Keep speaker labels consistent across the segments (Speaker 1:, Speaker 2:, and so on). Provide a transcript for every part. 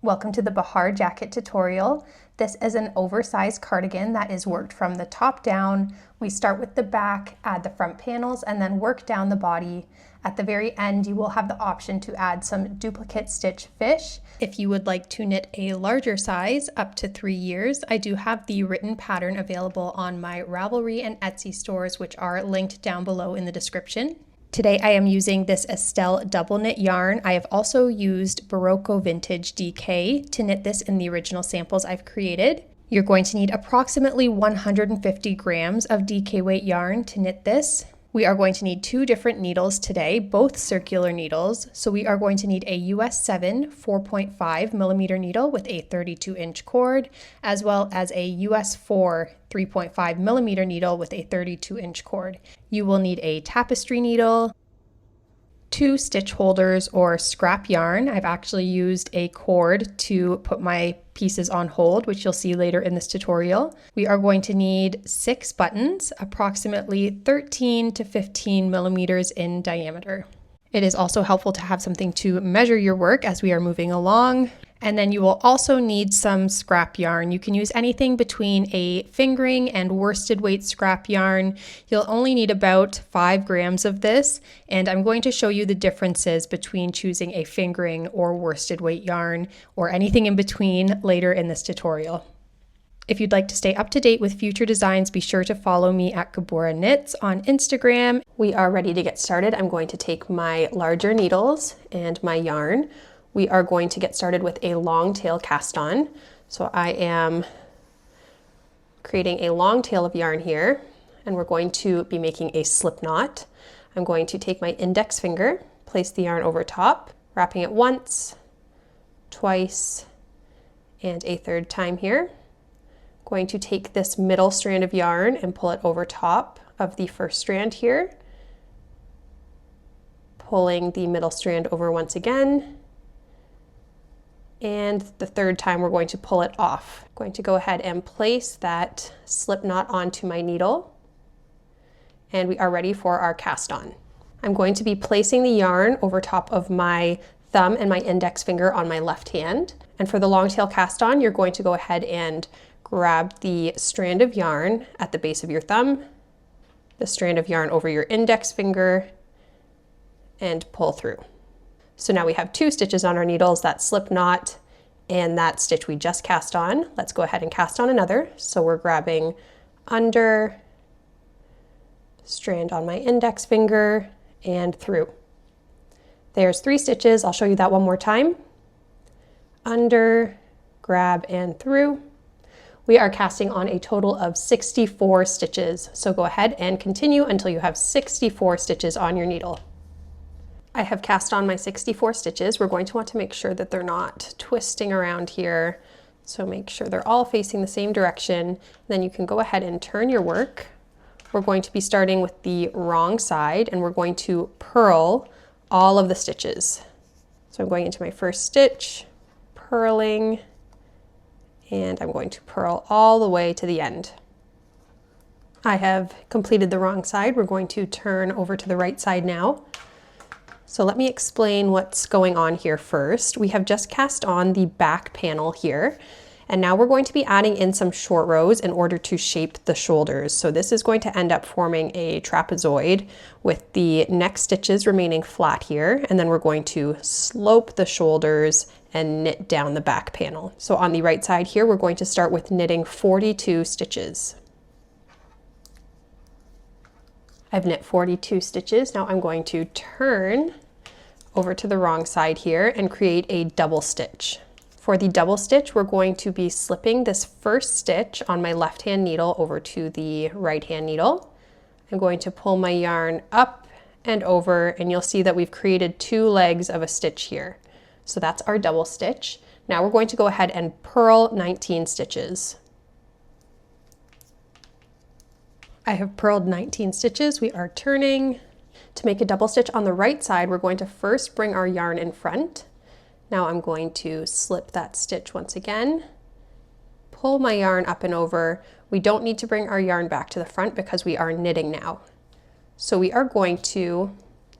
Speaker 1: Welcome to the Bahar jacket tutorial. This is an oversized cardigan that is worked from the top down. We start with the back, add the front panels, and then work down the body. At the very end, you will have the option to add some duplicate stitch fish. If you would like to knit a larger size, up to 3 years, I do have the written pattern available on my Ravelry and Etsy stores, which are linked down below in the description. Today I am using this Estelle double knit yarn. I have also used Barocco Vintage DK to knit this in the original samples I've created. You're going to need approximately 150 grams of DK weight yarn to knit this. We are going to need 2 different needles today, both circular needles. So we are going to need a US 7 4.5 millimeter needle with a 32-inch cord, as well as a US 4 3.5 millimeter needle with a 32-inch cord. You will need a tapestry needle, 2 stitch holders or scrap yarn. I've actually used a cord to put my pieces on hold, which you'll see later in this tutorial. We are going to need 6 buttons, approximately 13 to 15 millimeters in diameter. It is also helpful to have something to measure your work as we are moving along. And then you will also need some scrap yarn. You can use anything between a fingering and worsted weight scrap yarn. You'll only need about 5 grams of this, and I'm going to show you the differences between choosing a fingering or worsted weight yarn or anything in between later in this tutorial. If you'd like to stay up to date with future designs, be sure to follow me at Kabura Knits on Instagram. We are ready to get started. I'm going to take my larger needles and my yarn. We are going to get started with a long tail cast on. So I am creating a long tail of yarn here, and we're going to be making a slip knot. I'm going to take my index finger, place the yarn over top, wrapping it once, twice, and a 3rd time here. Going to take this middle strand of yarn and pull it over top of the first strand here, pulling the middle strand over once again. And the 3rd time we're going to pull it off. I'm going to go ahead and place that slip knot onto my needle, and we are ready for our cast on. I'm going to be placing the yarn over top of my thumb and my index finger on my left hand. And for the long tail cast on, you're going to go ahead and grab the strand of yarn at the base of your thumb, the strand of yarn over your index finger, and pull through. So now we have 2 stitches on our needles, that slip knot and that stitch we just cast on. Let's go ahead and cast on another. So we're grabbing under, strand on my index finger, and through. There's 3 stitches. I'll show you that one more time. Under, grab, and through. We are casting on a total of 64 stitches. So go ahead and continue until you have 64 stitches on your needle. I have cast on my 64 stitches. We're going to want to make sure that they're not twisting around here. So make sure they're all facing the same direction. Then you can go ahead and turn your work. We're going to be starting with the wrong side, and we're going to purl all of the stitches. So I'm going into my first stitch, purling, and I'm going to purl all the way to the end. I have completed the wrong side. We're going to turn over to the right side now. So let me explain what's going on here first. We have just cast on the back panel here, and now we're going to be adding in some short rows in order to shape the shoulders. So this is going to end up forming a trapezoid with the neck stitches remaining flat here, and then we're going to slope the shoulders and knit down the back panel. So on the right side here, we're going to start with knitting 42 stitches. I've knit 42 stitches. Now I'm going to turn over to the wrong side here and create a double stitch. For the double stitch, we're going to be slipping this first stitch on my left hand needle over to the right hand needle. I'm going to pull my yarn up and over, and you'll see that we've created 2 legs of a stitch here. So that's our double stitch. Now we're going to go ahead and purl 19 stitches. I have purled 19 stitches. We are turning. To make a double stitch on the right side, we're going to first bring our yarn in front. Now I'm going to slip that stitch once again, pull my yarn up and over. We don't need to bring our yarn back to the front because we are knitting now. So we are going to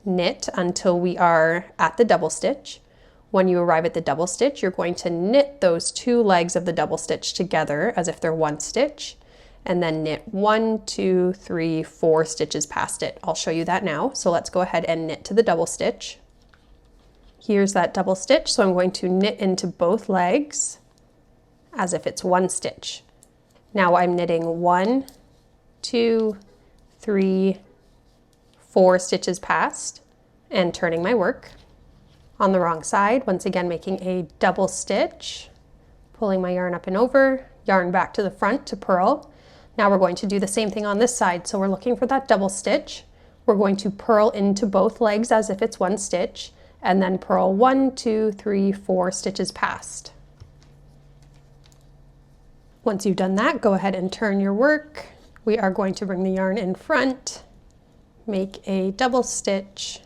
Speaker 1: knit until we are at the double stitch.
Speaker 2: When you arrive at the double stitch, you're going to knit those two legs of the double stitch together as if they're one stitch, and then knit 1, 2, 3, 4 stitches past it. I'll show you that now. So let's go ahead and knit to the double stitch. Here's that double stitch, so I'm going to knit into both legs as if it's one stitch. Now I'm knitting 1, 2, 3, 4 stitches past and turning my work. On the wrong side, once again making a double stitch, pulling my yarn up and over, yarn back to the front to purl. Now we're going to do the same thing on this side. So we're looking for that double stitch. We're going to purl into both legs as if it's one stitch, and then purl 1, 2, 3, 4 stitches past. Once you've done that, go ahead and turn your work. We are going to bring the yarn in front, make a double stitch,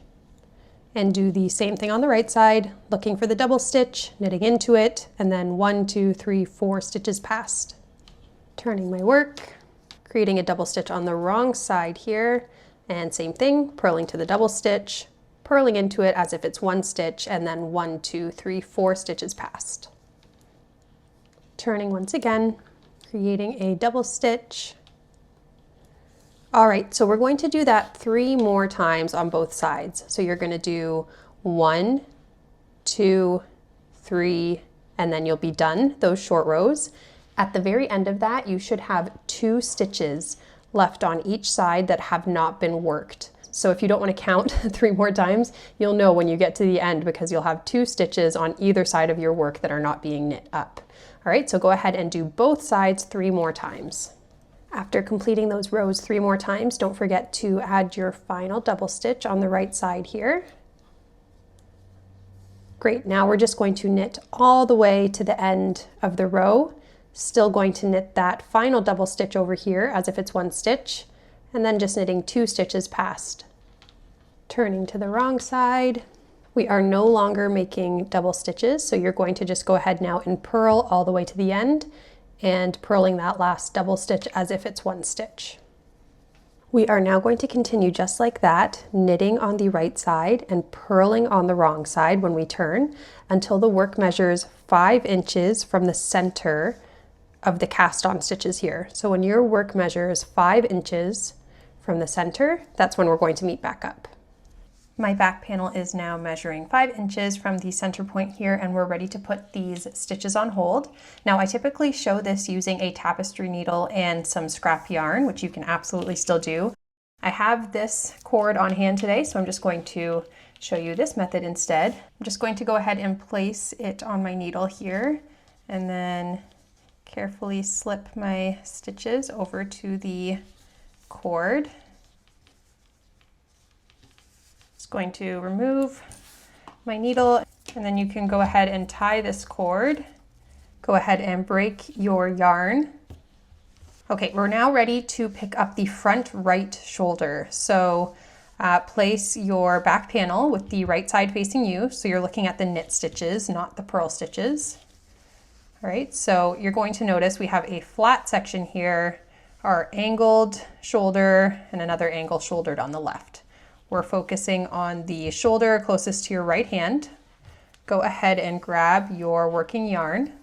Speaker 2: and do the same thing on the right side, looking for the double stitch, knitting into it, and then 1, 2, 3, 4 stitches past. Turning my work, creating a double stitch on the wrong side here, and same thing, purling to the double stitch, purling into it as if it's one stitch, and then 1, 2, 3, 4 stitches past. Turning once again, creating a double stitch. All right, so we're going to do that 3 more times on both sides. So you're going to do 1, 2, 3, and then you'll be done those short rows. At the very end of that, you should have 2 stitches left on each side that have not been worked. So if you don't want to count 3 more times, you'll know when you get to the end because you'll have 2 stitches on either side of your work that are not being knit up. All right, so go ahead and do both sides 3 more times. After completing those rows 3 more times, don't forget to add your final double stitch on the right side here. Great, now we're just going to knit all the way to the end of the row. Still going to knit that final double stitch over here as if it's one stitch, and then just knitting 2 stitches past. Turning to the wrong side. We are no longer making double stitches, so you're going to just go ahead now and purl all the way to the end, and purling that last double stitch as if it's one stitch. We are now going to continue just like that, knitting on the right side and purling on the wrong side when we turn until the work measures 5 inches from the center of the cast on stitches here. So when your work measures 5 inches from the center, that's when we're going to meet back up. My back panel is now measuring 5 inches from the center point here, and we're ready to put these stitches on hold. Now I typically show this using a tapestry needle and some scrap yarn, which you can absolutely still do. I have this cord on hand today, so I'm just going to show you this method instead. I'm just going to go ahead and place it on my needle here, and then carefully slip my stitches over to the cord. Going to remove my needle, and then you can go ahead and tie this cord. Go ahead and break your yarn. Okay, we're now ready to pick up the front right shoulder. So place your back panel with the right side facing you, so you're looking at the knit stitches, not the purl stitches. All right, so you're going to notice we have a flat section here, our angled shoulder, and another angle shouldered on the left. We're focusing on the shoulder closest to your right hand. Go ahead and grab your working yarn.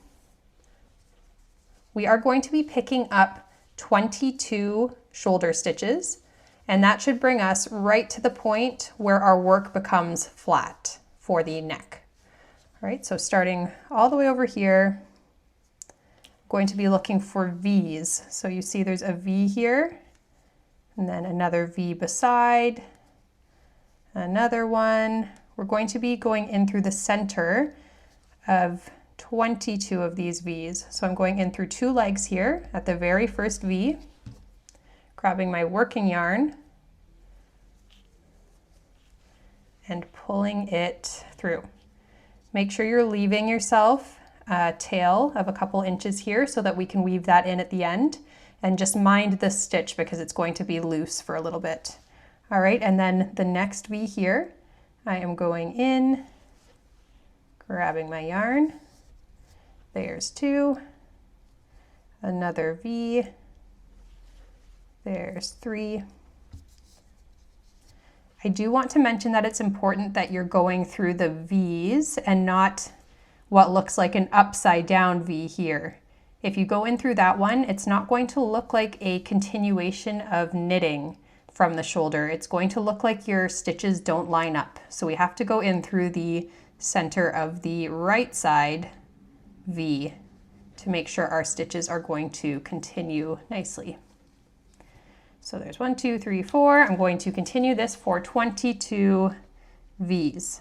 Speaker 2: We are going to be picking up 22 shoulder stitches, and that should bring us right to the point where our work becomes flat for the neck. All right, so starting all the way over here, I'm going to be looking for V's. So you see there's a V here, and then another V beside, another one. We're going to be going in through the center of 22 of these V's. So I'm going in through 2 legs here at the very first V, grabbing my working yarn and pulling it through. Make sure you're leaving yourself a tail of a couple inches here so that we can weave that in at the end, and just mind the stitch because it's going to be loose for a little bit. All right, and then the next V here, I am going in, grabbing my yarn. There's 2, another V, there's 3,
Speaker 1: I do want to mention that it's important that you're going through the V's and not what looks like an upside down V here. If you go in through that one, it's not going to look like a continuation of knitting from the shoulder. It's going to look like your stitches don't line up. So we have to go in through the center of the right side V to make sure our stitches are going to continue nicely. So there's 1, 2, 3, 4. I'm going to continue this for 22 V's.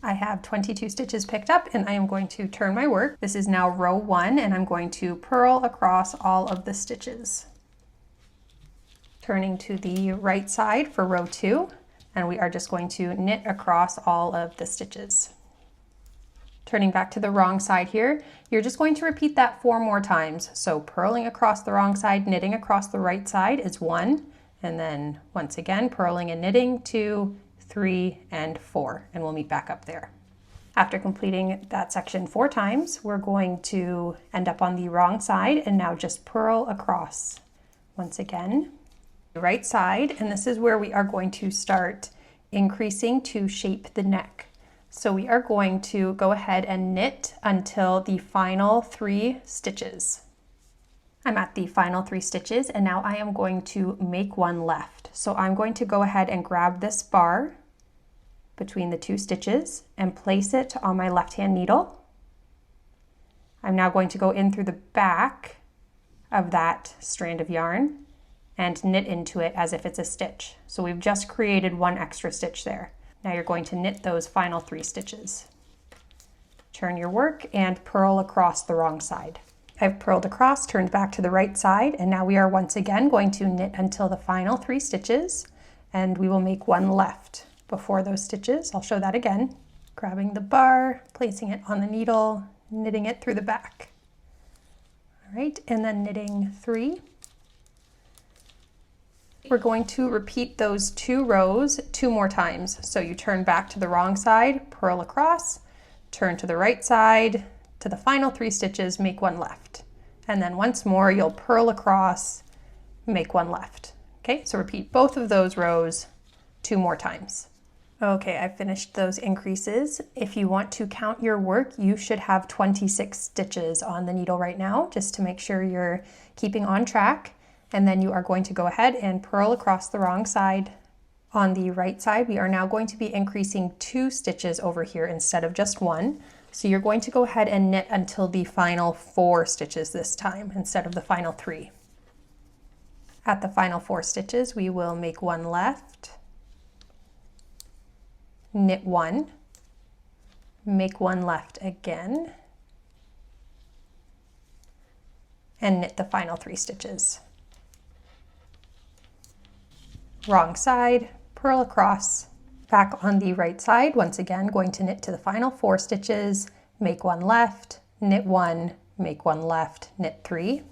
Speaker 1: I have 22 stitches picked up and I am going to turn my work. This is now row 1 and I'm going to purl across all of the stitches. Turning to the right side for row 2, and we are just going to knit across all of the stitches. Turning back to the wrong side here, you're just going to repeat that 4 more times. So purling across the wrong side, knitting across the right side is 1, and then once again purling and knitting 2, 3, and 4, and we'll meet back up there. After completing that section 4 times, we're going to end up on the wrong side and now just purl across. Once again, the right side, and this is where we are going to start increasing to shape the neck. So we are going to go ahead and knit until the final 3 stitches. I'm at the final 3 stitches and now I am going to make 1 left. So I'm going to go ahead and grab this bar between the 2 stitches and place it on my left hand needle. I'm now going to go in through the back of that strand of yarn and knit into it as if it's a stitch. So we've just created 1 extra stitch there. Now you're going to knit those final 3 stitches. Turn your work and purl across the wrong side. I've purled across, turned back to the right side, and now we are once again going to knit until the final 3 stitches, and we will make 1 left before those stitches. I'll show that again. Grabbing the bar, placing it on the needle, knitting it through the back. All right, and then knitting 3. We're going to repeat those 2 rows 2 more times. So you turn back to the wrong side, purl across, turn to the right side, to the final 3 stitches, make 1 left. And then once more, you'll purl across, make 1 left. Okay, so repeat both of those rows 2 more times. Okay, I've finished those increases. If you want to count your work, you should have 26 stitches on the needle right now, just to make sure you're keeping on track. And then you are going to go ahead and purl across the wrong side. On the right side, we are now going to be increasing 2 stitches over here instead of just 1. So you're going to go ahead and knit until the final 4 stitches this time instead of the final 3. At the final 4 stitches, we will make 1 left, knit 1, make 1 left again, and knit the final 3 stitches. Wrong side, purl across, back on the right side, once again going to knit to the final 4 stitches, make 1 left, knit 1, make 1 left, knit 3.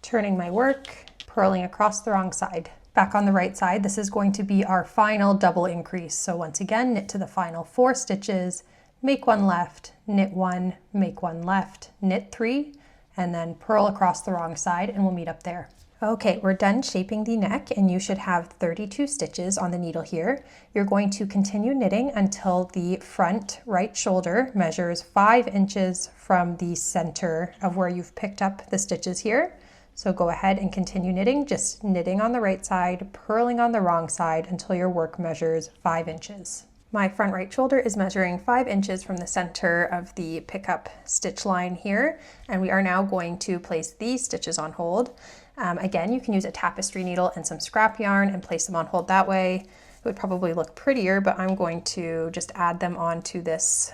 Speaker 1: Turning my work, purling across the wrong side. Back on the right side, this is going to be our final double increase. So once again, knit to the final 4 stitches, make 1 left, knit 1, make 1 left, knit 3, and then purl across the wrong side, and we'll meet up there. Okay, we're done shaping the neck and you should have 32 stitches on the needle here. You're going to continue knitting until the front right shoulder measures 5 inches from the center of where you've picked up the stitches here. So go ahead and continue knitting, just knitting on the right side, purling on the wrong side until your work measures 5 inches. My front right shoulder is measuring 5 inches from the center of the pickup stitch line here, and we are now going to place these stitches on hold. Again, you can use a tapestry needle and some scrap yarn and place them on hold that way. It would probably look prettier, but I'm going to just add them onto this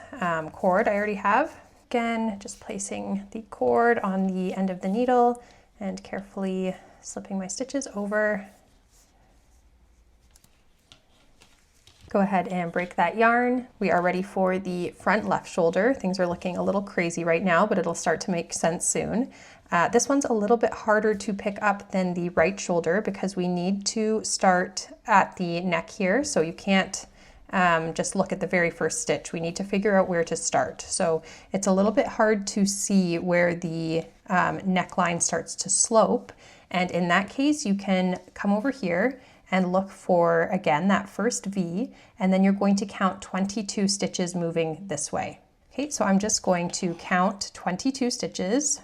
Speaker 1: cord I already have. Again, just placing the cord on the end of the needle and carefully slipping my stitches over. Go ahead and break that yarn. We are ready for the front left shoulder. Things are looking a little crazy right now, but it'll start to make sense soon. This one's a little bit harder to pick up than the right shoulder because we need to start at the neck here. So you can't just look at the very first stitch. We need to figure out where to start. So it's a little bit hard to see where the neckline starts to slope. And in that case, you can come over here and look for, again, that first V, and then you're going to count 22 stitches moving this way. Okay, so I'm just going to count 22 stitches.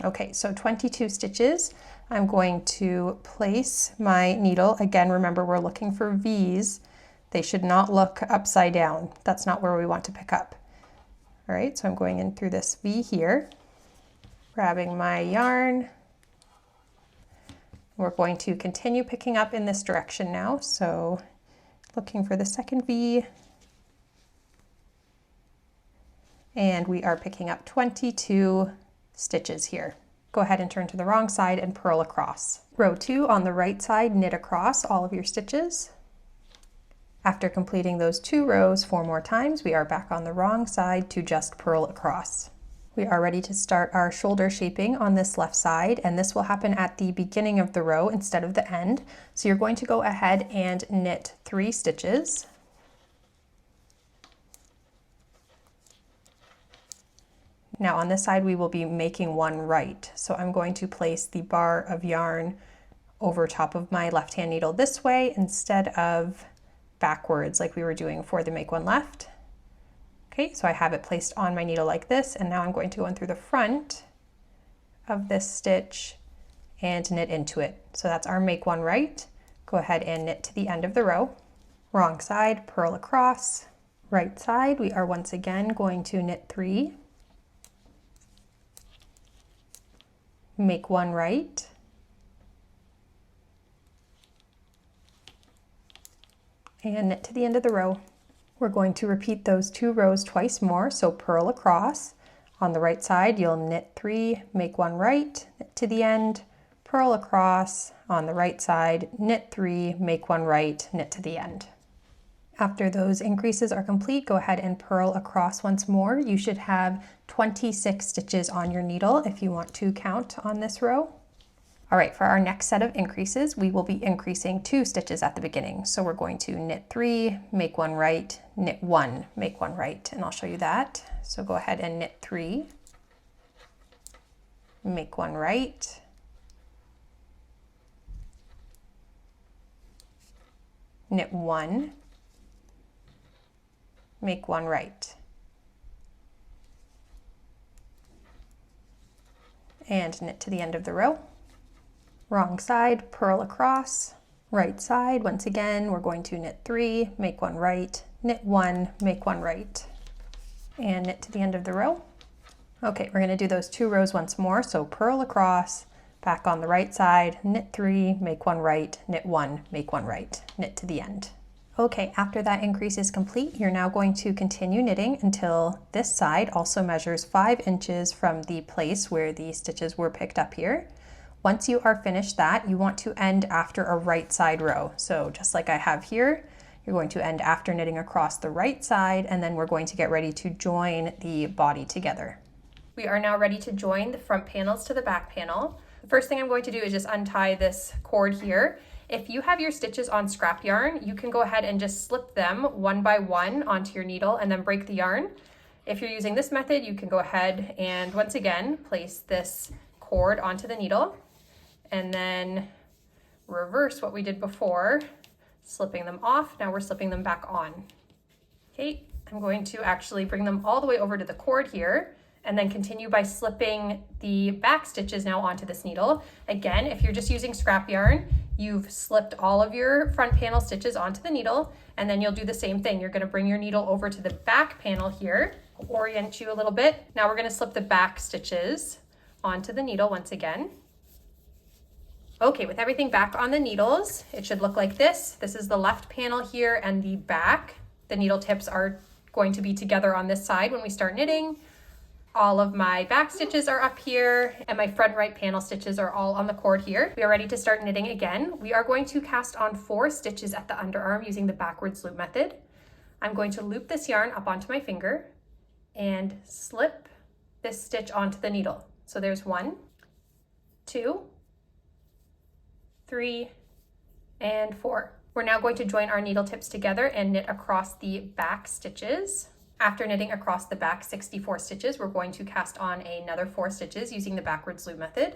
Speaker 1: Okay, so 22 stitches. I'm going to place my needle. Again, remember we're looking for V's. They should not look upside down. That's not where we want to pick up. All right, so I'm going in through this V here, grabbing my yarn. We're going to continue picking up in this direction now. So looking for the second V. And we are picking up 22 stitches here. Go ahead and turn to the wrong side and purl across. Row 2 on the right side, knit across all of your stitches. After completing those 2 rows 4 more times, we are back on the wrong side to just purl across. We are ready to start our shoulder shaping on this left side, and this will happen at the beginning of the row instead of the end. So you're going to go ahead and knit 3 stitches. Now on this side we will be making one right. So I'm going to place the bar of yarn over top of my left hand needle this way instead of backwards like we were doing for the make one left. Okay, so I have it placed on my needle like this, and now I'm going to go in through the front of this stitch and knit into it. So that's our make one right. Go ahead and knit to the end of the row. Wrong side, purl across. Right side, we are once again going to knit 3. Make one right. And knit to the end of the row. We're going to repeat those 2 rows twice more, so purl across. On the right side, you'll knit 3, make one right, knit to the end, purl across. On the right side, knit 3, make one right, knit to the end. After those increases are complete, go ahead and purl across once more. You should have 26 stitches on your needle if you want to count on this row. All right, for our next set of increases, we will be increasing 2 stitches at the beginning. So we're going to knit 3, make one right, knit 1, make one right, and I'll show you that. So go ahead and knit 3, make one right, knit 1, make one right, and knit to the end of the row. Wrong side, purl across. Right side, once again, we're going to knit 3, make one right, knit 1, make one right, and knit to the end of the row. Okay, we're going to do those 2 rows once more. So purl across, back on the right side, knit 3, make one right, knit 1, make one right, knit to the end. Okay, after that increase is complete, you're now going to continue knitting until this side also measures 5 inches from the place where the stitches were picked up here. Once you are finished that, you want to end after a right side row. So just like I have here, you're going to end after knitting across the right side, and then we're going to get ready to join the body together. We are now ready to join the front panels to the back panel. The first thing I'm going to do is just untie this cord here. If you have your stitches on scrap yarn, you can go ahead and just slip them one by one onto your needle and then break the yarn. If you're using this method, you can go ahead and once again place this cord onto the needle and then reverse what we did before, slipping them off. Now we're slipping them back on. Okay, I'm going to actually bring them all the way over to the cord here and then continue by slipping the back stitches now onto this needle. Again, if you're just using scrap yarn, you've slipped all of your front panel stitches onto the needle, and then you'll do the same thing. You're gonna bring your needle over to the back panel here, orient you a little bit. Now we're gonna slip the back stitches onto the needle once again. Okay, with everything back on the needles, it should look like this. This is the left panel here and the back. The needle tips are going to be together on this side when we start knitting. All of my back stitches are up here and my front right panel stitches are all on the cord here. We are ready to start knitting again. We are going to cast on 4 stitches at the underarm using the backwards loop method. I'm going to loop this yarn up onto my finger and slip this stitch onto the needle. So there's 1, 2, 3, and 4. We're now going to join our needle tips together and knit across the back stitches. After knitting across the back 64 stitches, we're going to cast on another 4 stitches using the backwards loop method.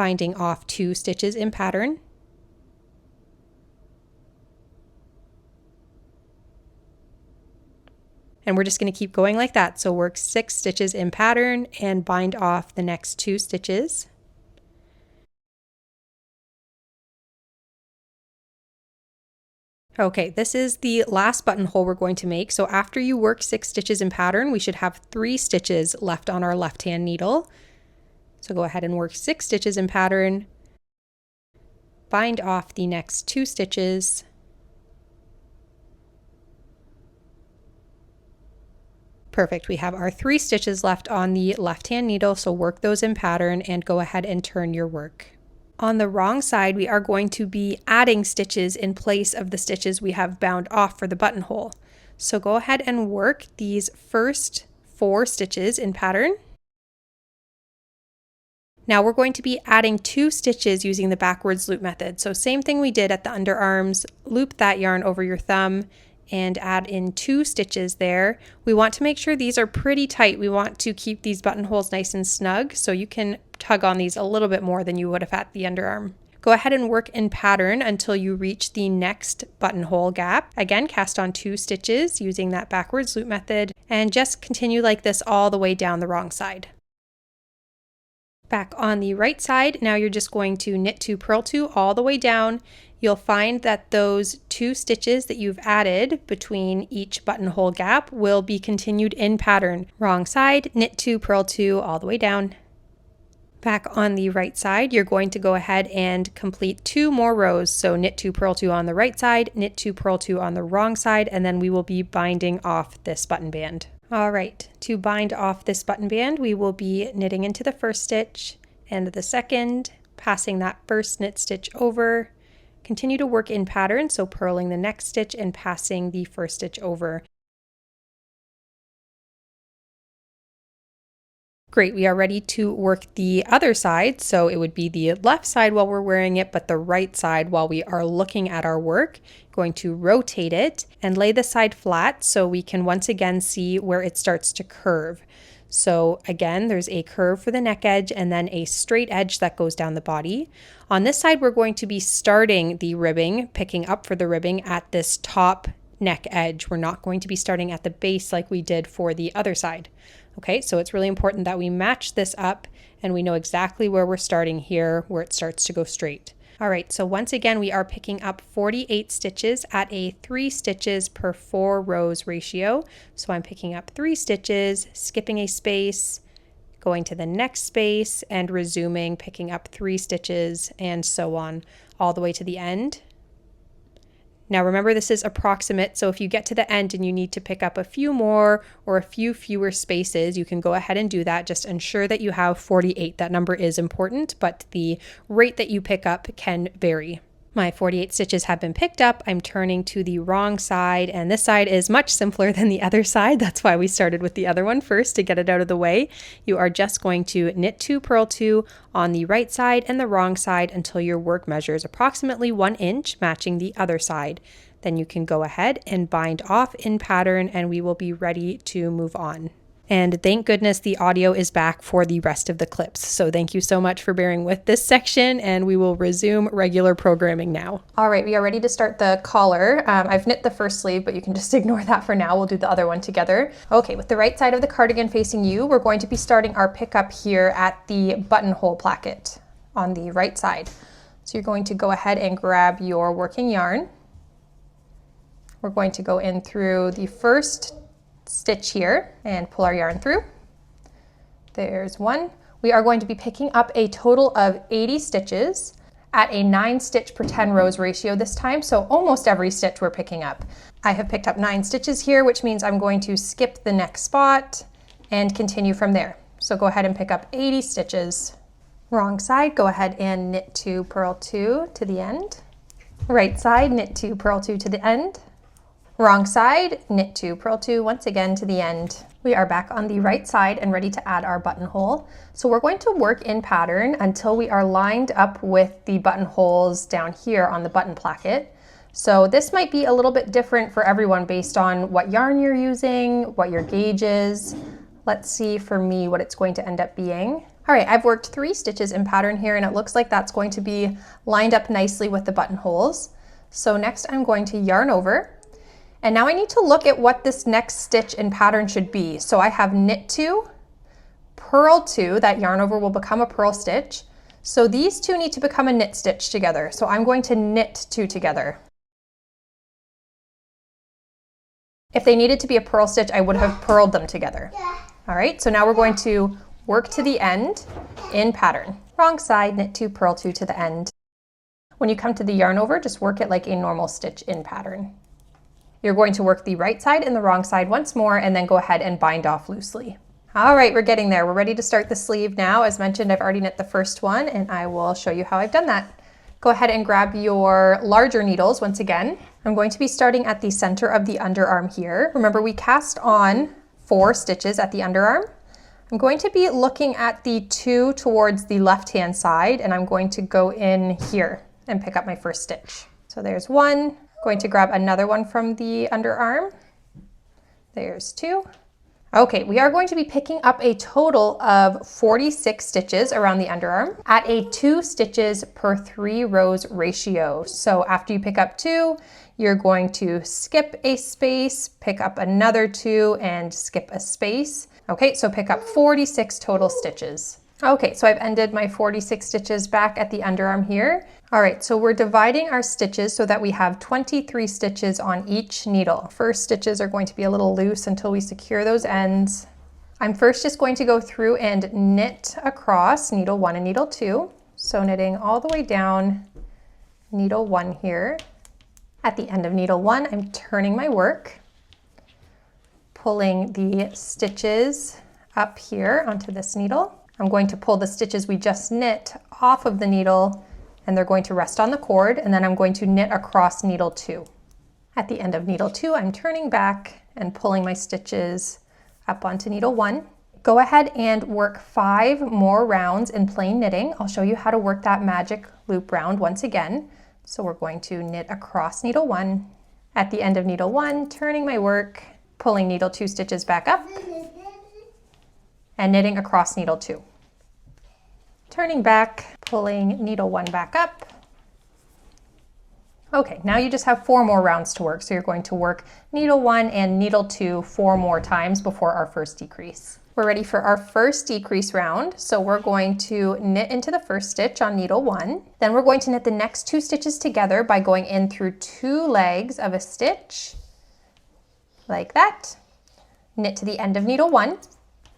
Speaker 2: binding off 2 stitches in pattern. And we're just going to keep going like that. So work 6 stitches in pattern and bind off the next 2 stitches. Okay, this is the last buttonhole we're going to make. So after you work 6 stitches in pattern, we should have 3 stitches left on our left-hand needle. So go ahead and work 6 stitches in pattern, bind off the next 2 stitches, perfect. We have our 3 stitches left on the left-hand needle, so work those in pattern and go ahead and turn your work. On the wrong side, we are going to be adding stitches in place of the stitches we have bound off for the buttonhole. So go ahead and work these first 4 stitches in pattern. Now we're going to be adding 2 stitches using the backwards loop method. So same thing we did at the underarms, loop that yarn over your thumb and add in 2 stitches there. We want to make sure these are pretty tight. We want to keep these buttonholes nice and snug, so you can tug on these a little bit more than you would have at the underarm. Go ahead and work in pattern until you reach the next buttonhole gap. Again, cast on 2 stitches using that backwards loop method and just continue like this all the way down the wrong side. Back on the right side, now you're just going to knit 2, purl 2 all the way down. You'll find that those 2 stitches that you've added between each buttonhole gap will be continued in pattern. Wrong side, knit 2, purl 2 all the way down. Back on the right side, you're going to go ahead and complete 2 more rows. So knit 2, purl 2 on the right side, knit 2, purl 2 on the wrong side, and then we will be binding off this button band. All right, to bind off this button band, we will be knitting into the first stitch and the second, passing that first knit stitch over. Continue to work in pattern, so purling the next stitch and passing the first stitch over. Great, we are ready to work the other side, so it would be the left side while we're wearing it, but the right side while we are looking at our work. Going to rotate it and lay the side flat so we can once again see where it starts to curve. So again, there's a curve for the neck edge and then a straight edge that goes down the body. On this side, we're going to be starting the ribbing, picking up for the ribbing at this top neck edge. We're not going to be starting at the base like we did for the other side. Okay, so it's really important that we match this up and we know exactly where we're starting here, where it starts to go straight. All right, so once again, we are picking up 48 stitches at a 3 stitches per 4 rows ratio. So I'm picking up 3 stitches, skipping a space, going to the next space and resuming, picking up 3 stitches and so on all the way to the end. Now remember, this is approximate, so if you get to the end and you need to pick up a few more or a few fewer spaces, you can go ahead and do that. Just ensure that you have 48. That number is important, but the rate that you pick up can vary. My 48 stitches have been picked up. I'm turning to the wrong side, and this side is much simpler than the other side. That's why we started with the other one first, to get it out of the way. You are just going to knit 2, purl 2 on the right side and the wrong side until your work measures approximately 1 inch, matching the other side. Then you can go ahead and bind off in pattern and we will be ready to move on. And thank goodness the audio is back for the rest of the clips. So thank you so much for bearing with this section, and we will resume regular programming now. All right, we are ready to start the collar. I've knit the first sleeve, but you can just ignore that for now. We'll do the other one together. Okay, with the right side of the cardigan facing you, we're going to be starting our pickup here at the buttonhole placket on the right side. So you're going to go ahead and grab your working yarn. We're going to go in through the first stitch here and pull our yarn through. There's 1. We are going to be picking up a total of 80 stitches at a 9 stitch per 10 rows ratio this time, so almost every stitch we're picking up. I have picked up 9 stitches here, which means I'm going to skip the next spot and continue from there. So go ahead and pick up 80 stitches. Wrong side, go ahead and knit 2, purl 2 to the end. Right side, knit 2, purl 2 to the end. Wrong side, knit 2, purl 2 once again to the end. We are back on the right side and ready to add our buttonhole. So we're going to work in pattern until we are lined up with the buttonholes down here on the button placket. So this might be a little bit different for everyone based on what yarn you're using, what your gauge is. Let's see for me what it's going to end up being.
Speaker 1: All right, I've worked 3 stitches in pattern here, and it looks like that's going to be lined up nicely with the buttonholes. So next I'm going to yarn over, and now I need to look at what this next stitch in pattern should be. So I have knit 2, purl 2, that yarn over will become a purl stitch. So these 2 need to become a knit stitch together. So I'm going to knit 2 together. If they needed to be a purl stitch, I would have purled them together. All right, so now we're going to work to the end in pattern. Wrong side, knit 2, purl 2 to the end. When you come to the yarn over, just work it like a normal stitch in pattern. You're going to work the right side and the wrong side once more, and then go ahead and bind off loosely. All right, we're getting there. We're ready to start the sleeve now. As mentioned, I've already knit the first one, and I will show you how I've done that. Go ahead and grab your larger needles once again. I'm going to be starting at the center of the underarm here. Remember, we cast on 4 stitches at the underarm. I'm going to be looking at the 2 towards the left-hand side, and I'm going to go in here and pick up my first stitch. So there's 1. Going to grab another one from the underarm. There's 2. Okay, we are going to be picking up a total of 46 stitches around the underarm at a 2 stitches per 3 rows ratio. So after you pick up 2, you're going to skip a space, pick up another 2, and skip a space. Okay, so pick up 46 total stitches. Okay, so I've ended my 46 stitches back at the underarm here. All right, so we're dividing our stitches so that we have 23 stitches on each needle. First stitches are going to be a little loose until we secure those ends. I'm first just going to go through and knit across needle 1 and needle 2. So knitting all the way down needle 1 here. At the end of needle 1, I'm turning my work, pulling the stitches up here onto this needle. I'm going to pull the stitches we just knit off of the needle, and they're going to rest on the cord, and then I'm going to knit across needle 2. At the end of needle 2, I'm turning back and pulling my stitches up onto needle 1. Go ahead and work 5 more rounds in plain knitting. I'll show you how to work that magic loop round once again. So we're going to knit across needle 1. At the end of needle 1, turning my work, pulling needle 2 stitches back up, and knitting across needle 2. Turning back, pulling needle 1 back up. Okay, now you just have 4 more rounds to work. So you're going to work needle 1 and needle 2 4 more times before our first decrease. We're ready for our first decrease round. So we're going to knit into the first stitch on needle 1. Then we're going to knit the next 2 stitches together by going in through 2 legs of a stitch, like that. Knit to the end of needle 1.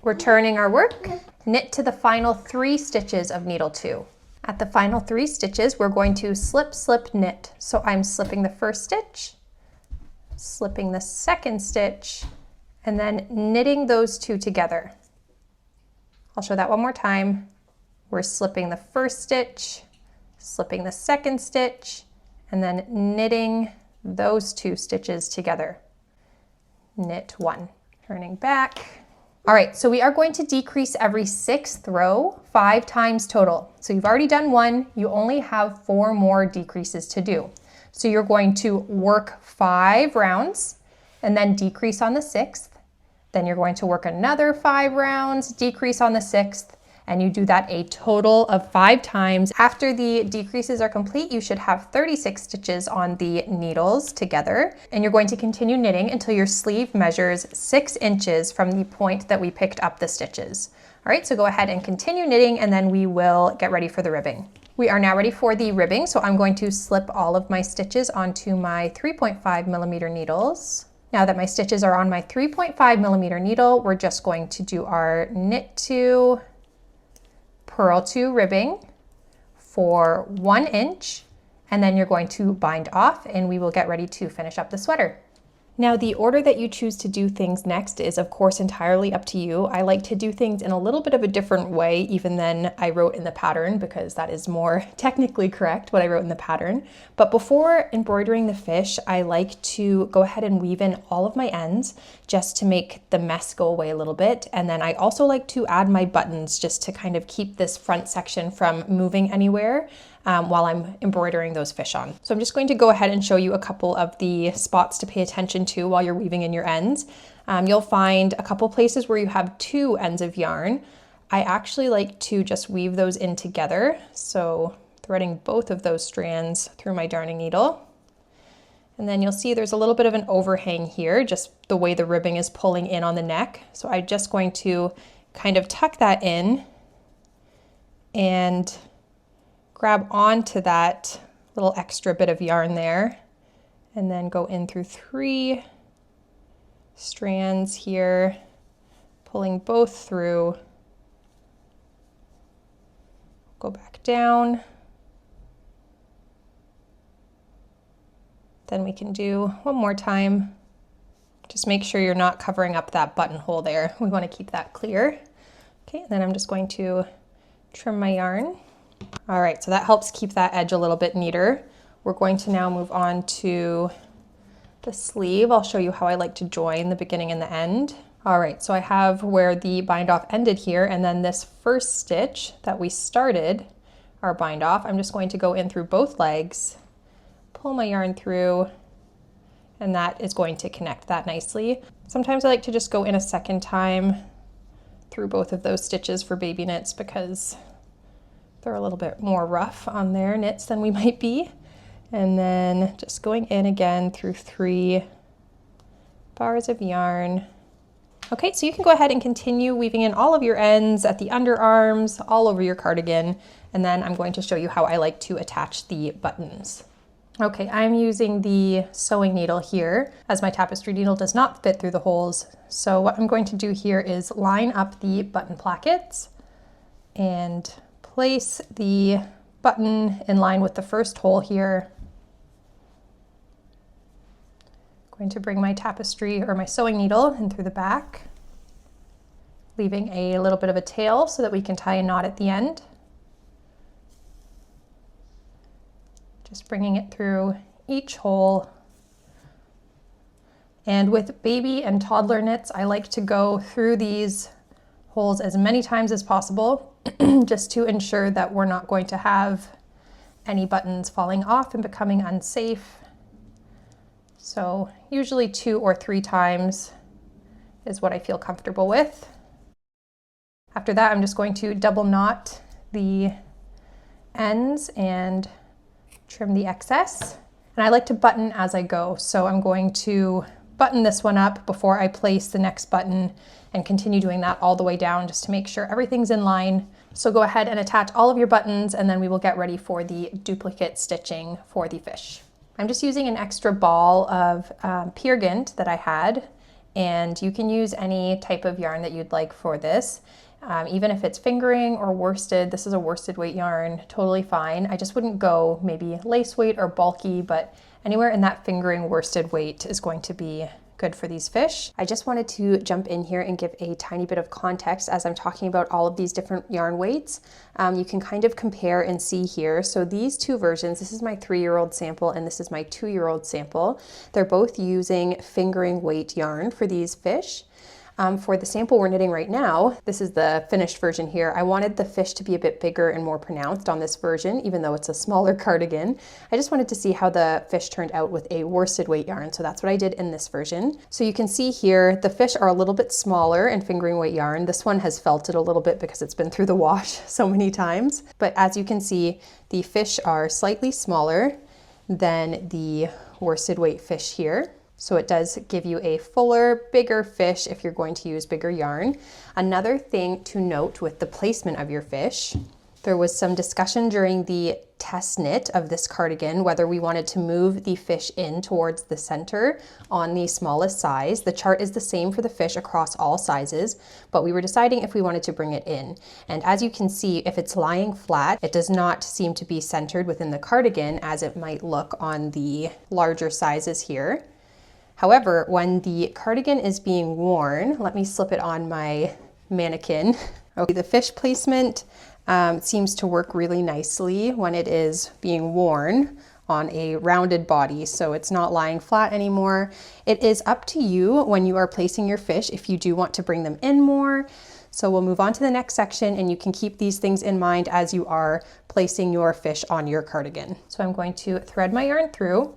Speaker 1: We're turning our work, knit to the final 3 stitches of needle 2. At the final 3 stitches, we're going to slip, slip, knit. So I'm slipping the first stitch, slipping the second stitch, and then knitting those 2 together. I'll show that one more time. We're slipping the first stitch, slipping the second stitch, and then knitting those 2 stitches together. Knit 1, turning back. All right, so we are going to decrease every 6th row 5 times total. So you've already done 1, you only have 4 more decreases to do. So you're going to work 5 rounds and then decrease on the 6th. Then you're going to work another 5 rounds, decrease on the 6th, and you do that a total of 5 times. After the decreases are complete, you should have 36 stitches on the needles together, and you're going to continue knitting until your sleeve measures 6 inches from the point that we picked up the stitches. All right, so go ahead and continue knitting, and then we will get ready for the ribbing. We are now ready for the ribbing, so I'm going to slip all of my stitches onto my 3.5 millimeter needles. Now that my stitches are on my 3.5 millimeter needle, we're just going to do our knit 2, purl 2 ribbing for 1 inch, and then you're going to bind off, and we will get ready to finish up the sweater. Now, the order that you choose to do things next is, of course, entirely up to you. I like to do things in a little bit of a different way even than I wrote in the pattern, because that is more technically correct, what I wrote in the pattern. But before embroidering the fish, I like to go ahead and weave in all of my ends just to make the mess go away a little bit. And then I also like to add my buttons just to kind of keep this front section from moving anywhere while I'm embroidering those fish on. So I'm just going to go ahead and show you a couple of the spots to pay attention to while you're weaving in your ends. You'll find a couple places where you have 2 ends of yarn. I actually like to just weave those in together. So threading both of those strands through my darning needle. And then you'll see there's a little bit of an overhang here, just the way the ribbing is pulling in on the neck. So I'm just going to kind of tuck that in and grab onto that little extra bit of yarn there, and then go in through 3 strands here, pulling both through, go back down. Then we can do one more time. Just make sure you're not covering up that buttonhole there. We want to keep that clear. Okay, and then I'm just going to trim my yarn. All right, so that helps keep that edge a little bit neater. We're going to now move on to the sleeve. I'll show you how I like to join the beginning and the end. All right, so I have where the bind off ended here, and then this first stitch that we started our bind off, I'm just going to go in through both legs, pull my yarn through, and that is going to connect that nicely. Sometimes I like to just go in a second time through both of those stitches for baby knits because they're a little bit more rough on their knits than we might be. And then just going in again through 3 bars of yarn. Okay, so you can go ahead and continue weaving in all of your ends at the underarms, all over your cardigan, and then I'm going to show you how I like to attach the buttons. Okay, I'm using the sewing needle here as my tapestry needle does not fit through the holes. So what I'm going to do here is line up the button plackets and place the button in line with the first hole here. Going to bring my tapestry or my sewing needle in through the back, leaving a little bit of a tail so that we can tie a knot at the end. Just bringing it through each hole. And with baby and toddler knits, I like to go through these holes as many times as possible just to ensure that we're not going to have any buttons falling off and becoming unsafe. So usually 2 or 3 times is what I feel comfortable with. After that, I'm just going to double knot the ends and trim the excess. And I like to button as I go. So I'm going to button this one up before I place the next button and continue doing that all the way down just to make sure everything's in line. So go ahead and attach all of your buttons and then we will get ready for the duplicate stitching for the fish. I'm just using an extra ball of Peer Gynt that I had, and you can use any type of yarn that you'd like for this. Even if it's fingering or worsted, this is a worsted weight yarn, totally fine. I just wouldn't go maybe lace weight or bulky, but anywhere in that fingering worsted weight is going to be good for these fish. I just wanted to jump in here and give a tiny bit of context as I'm talking about all of these different yarn weights. You can kind of compare and see here. So these 2 versions, this is my 3-year-old sample and this is my 2-year-old sample. They're both using fingering weight yarn for these fish. For the sample we're knitting right now, this is the finished version here. I wanted the fish to be a bit bigger and more pronounced on this version, even though it's a smaller cardigan. I just wanted to see how the fish turned out with a worsted weight yarn. So that's what I did in this version. So you can see here, the fish are a little bit smaller in fingering weight yarn. This one has felted a little bit because it's been through the wash so many times. But as you can see, the fish are slightly smaller than the worsted weight fish here. So it does give you a fuller, bigger fish if you're going to use bigger yarn. Another thing to note with the placement of your fish, there was some discussion during the test knit of this cardigan whether we wanted to move the fish in towards the center on the smallest size. The chart is the same for the fish across all sizes, but we were deciding if we wanted to bring it in. And as you can see, if it's lying flat, it does not seem to be centered within the cardigan as it might look on the larger sizes here. However, when the cardigan is being worn, let me slip it on my mannequin. Okay, the fish placement seems to work really nicely when it is being worn on a rounded body, so it's not lying flat anymore. It is up to you when you are placing your fish if you do want to bring them in more. So we'll move on to the next section and you can keep these things in mind as you are placing your fish on your cardigan. So I'm going to thread my yarn through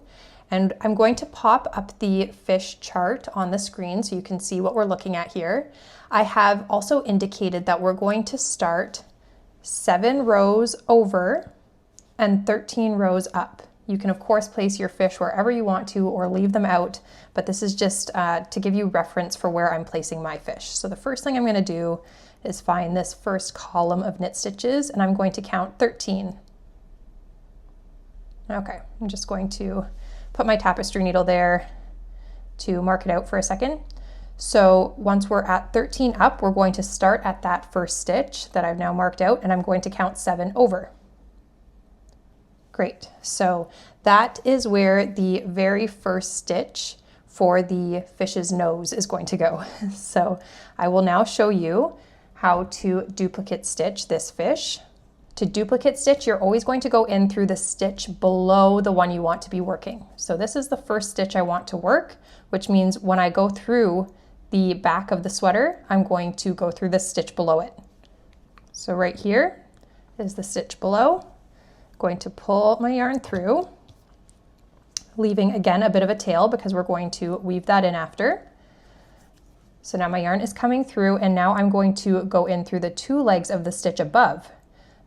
Speaker 1: And I'm going to pop up the fish chart on the screen so you can see what we're looking at here. I have also indicated that we're going to start 7 rows over and 13 rows up. You can of course place your fish wherever you want to or leave them out, but this is just to give you reference for where I'm placing my fish. So the first thing I'm going to do is find this first column of knit stitches, and I'm going to count 13. Okay, I'm just going to put my tapestry needle there to mark it out for a second. So once we're at 13 up, we're going to start at that first stitch that I've now marked out, and I'm going to count 7 over. Great, so that is where the very first stitch for the fish's nose is going to go. So I will now show you how to duplicate stitch this fish. To duplicate stitch, you're always going to go in through the stitch below the one you want to be working. So this is the first stitch I want to work, which means when I go through the back of the sweater, I'm going to go through the stitch below it. So right here is the stitch below. Going to pull my yarn through, leaving again a bit of a tail because we're going to weave that in after. So now my yarn is coming through, and now I'm going to go in through the 2 legs of the stitch above.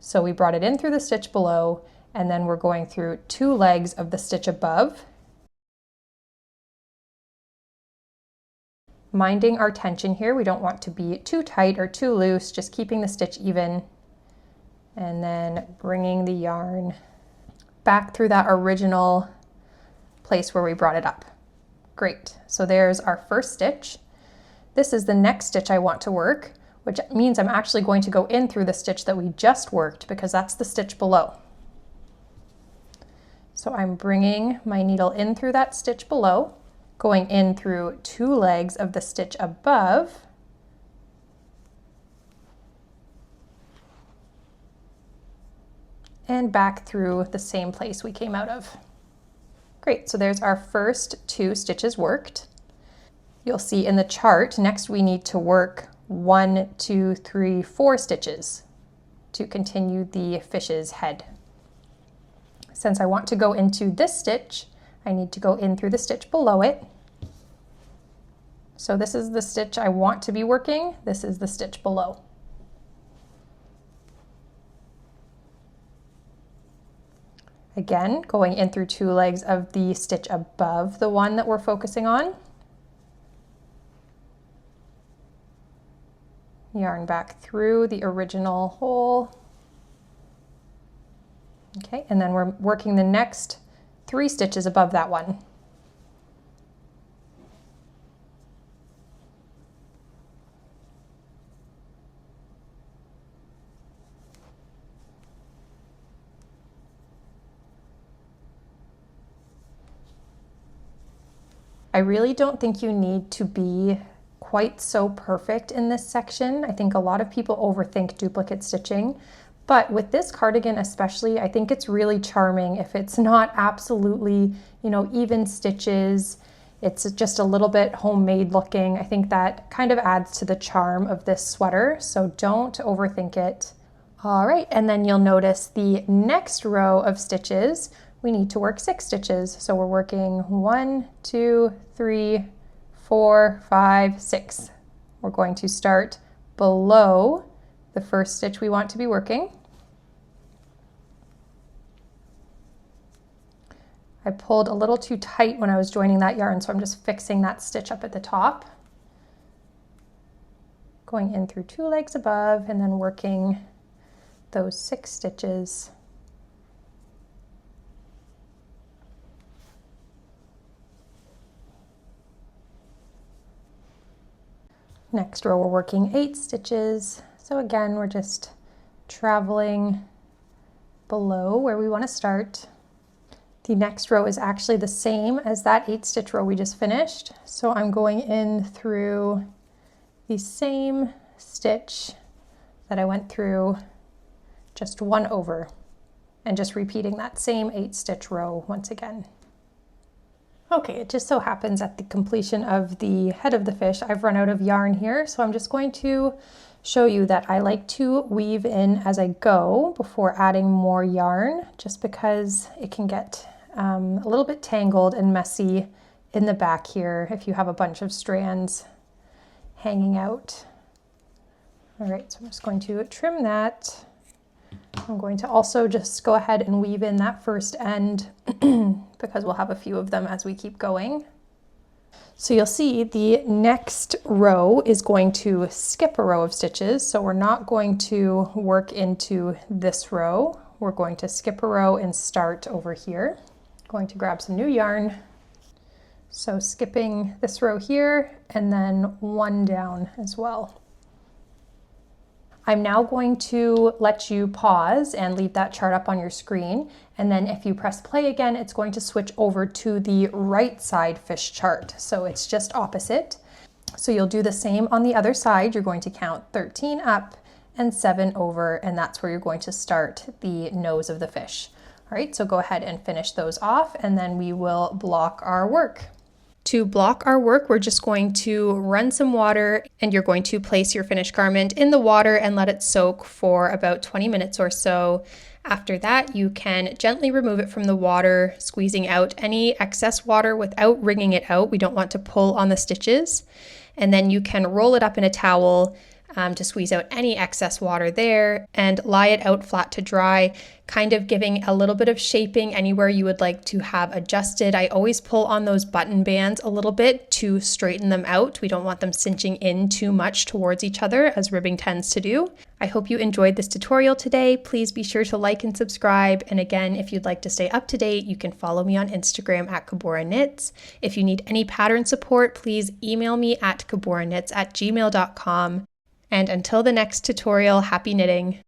Speaker 1: So we brought it in through the stitch below, and then we're going through 2 legs of the stitch above, minding our tension here. We don't want to be too tight or too loose, just keeping the stitch even. And then bringing the yarn back through that original place where we brought it up. Great, so there's our first stitch. This is the next stitch I want to work, which means I'm actually going to go in through the stitch that we just worked because that's the stitch below. So I'm bringing my needle in through that stitch below, going in through 2 legs of the stitch above, and back through the same place we came out of. Great, so there's our first 2 stitches worked. You'll see in the chart, next we need to work 1, 2, 3, 4 stitches to continue the fish's head. Since I want to go into this stitch, I need to go in through the stitch below it. So this is the stitch I want to be working, this is the stitch below. Again, going in through 2 legs of the stitch above the one that we're focusing on. Yarn back through the original hole. Okay, and then we're working the next 3 stitches above that one. I really don't think you need to be quite so perfect in this section. I think a lot of people overthink duplicate stitching, but with this cardigan especially, I think it's really charming if it's not absolutely, even stitches. It's just a little bit homemade looking. I think that kind of adds to the charm of this sweater, so don't overthink it. All right, and then you'll notice the next row of stitches, we need to work 6 stitches. So we're working 1, 2, 3, 4, 5, 6. We're going to start below the first stitch we want to be working. I pulled a little too tight when I was joining that yarn, so I'm just fixing that stitch up at the top. Going in through 2 legs above and then working those 6 stitches. Next row we're working 8 stitches. So again, we're just traveling below where we want to start. The next row is actually the same as that 8 stitch row we just finished. So I'm going in through the same stitch that I went through, just 1 over, and just repeating that same 8 stitch row once again. Okay, it just so happens at the completion of the head of the fish, I've run out of yarn here, so I'm just going to show you that I like to weave in as I go before adding more yarn, just because it can get a little bit tangled and messy in the back here if you have a bunch of strands hanging out. All right, so I'm just going to trim that. I'm going to also just go ahead and weave in that first end because we'll have a few of them as we keep going. So you'll see the next row is going to skip a row of stitches. So we're not going to work into this row. We're going to skip a row and start over here. Going to grab some new yarn. So skipping this row here and then one down as well. I'm now going to let you pause and leave that chart up on your screen. And then if you press play again, it's going to switch over to the right side fish chart. So it's just opposite. So you'll do the same on the other side. You're going to count 13 up and 7 over, and that's where you're going to start the nose of the fish. All right, so go ahead and finish those off, and then we will block our work. To block our work, we're just going to run some water, and you're going to place your finished garment in the water and let it soak for about 20 minutes or so. After that, you can gently remove it from the water, squeezing out any excess water without wringing it out. We don't want to pull on the stitches. And then you can roll it up in a towel to squeeze out any excess water there and lie it out flat to dry, kind of giving a little bit of shaping anywhere you would like to have adjusted. I always pull on those button bands a little bit to straighten them out. We don't want them cinching in too much towards each other as ribbing tends to do. I hope you enjoyed this tutorial today. Please be sure to like and subscribe. And again, if you'd like to stay up to date, you can follow me on Instagram at Kabora Knits. If you need any pattern support, please email me at kaboraknits@gmail.com. And until the next tutorial, happy knitting!